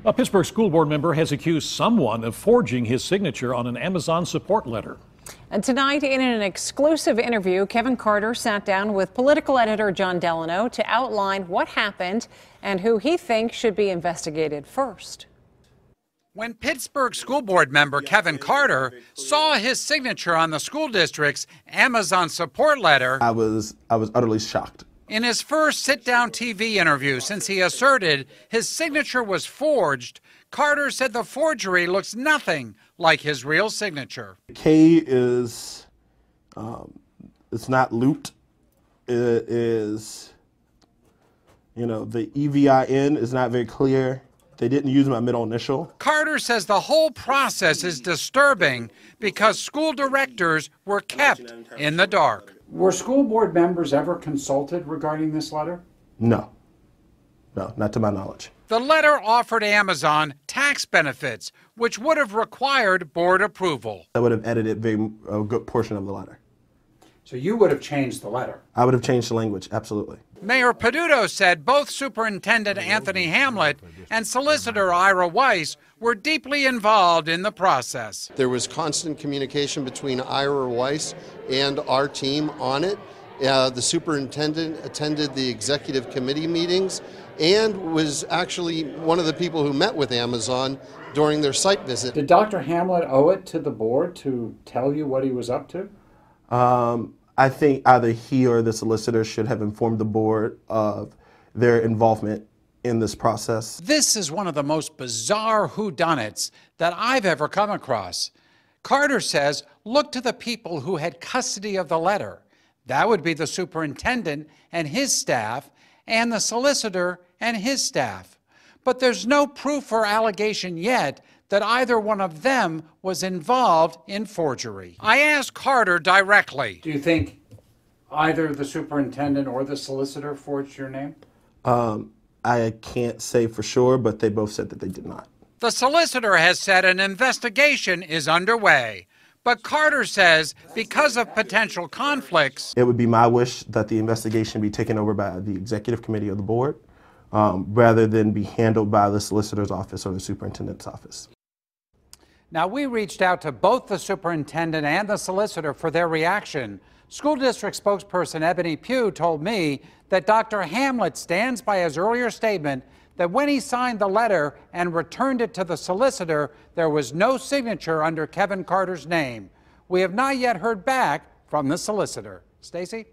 A Pittsburgh school board member has accused someone of forging his signature on an Amazon support letter. And tonight, in an exclusive interview, Kevin Carter sat down with political editor John Delano to outline what happened and who he thinks should be investigated first. When Pittsburgh school board member Kevin Carter saw his signature on the school district's Amazon support letter, I was utterly shocked. In his first sit-down TV interview since he asserted his signature was forged, Carter said the forgery looks nothing like his real signature. K is, it's not looped. It is, the EVIN is not very clear. They didn't use my middle initial. Carter says the whole process is disturbing because school directors were kept in the dark. Were school board members ever consulted regarding this letter? No, not to my knowledge. The letter offered Amazon tax benefits, which would have required board approval. I would have edited a good portion of the letter. So you would have changed the letter? I would have changed the language, absolutely. Mayor Peduto said both Superintendent Anthony Hamlet and Solicitor Ira Weiss were deeply involved in the process. There was constant communication between Ira Weiss and our team on it. The superintendent attended the executive committee meetings and was actually one of the people who met with Amazon during their site visit. Did Dr. Hamlet owe it to the board to tell you what he was up to? I think either he or the solicitor should have informed the board of their involvement in this process. This is one of the most bizarre whodunits that I've ever come across. Carter says, look to the people who had custody of the letter. That would be the superintendent and his staff, and the solicitor and his staff. But there's no proof or allegation yet that either one of them was involved in forgery. I asked Carter directly. Do you think either the superintendent or the solicitor forged your name? I can't say for sure, but they both said that they did not. The solicitor has said an investigation is underway. But Carter says because of potential conflicts, it would be my wish that the investigation be taken over by the executive committee of the board rather than be handled by the solicitor's office or the superintendent's office. Now, we reached out to both the superintendent and the solicitor for their reaction. School district spokesperson Ebony Pugh told me that Dr. Hamlet stands by his earlier statement that when he signed the letter and returned it to the solicitor, there was no signature under Kevin Carter's name. We have not yet heard back from the solicitor. Stacy?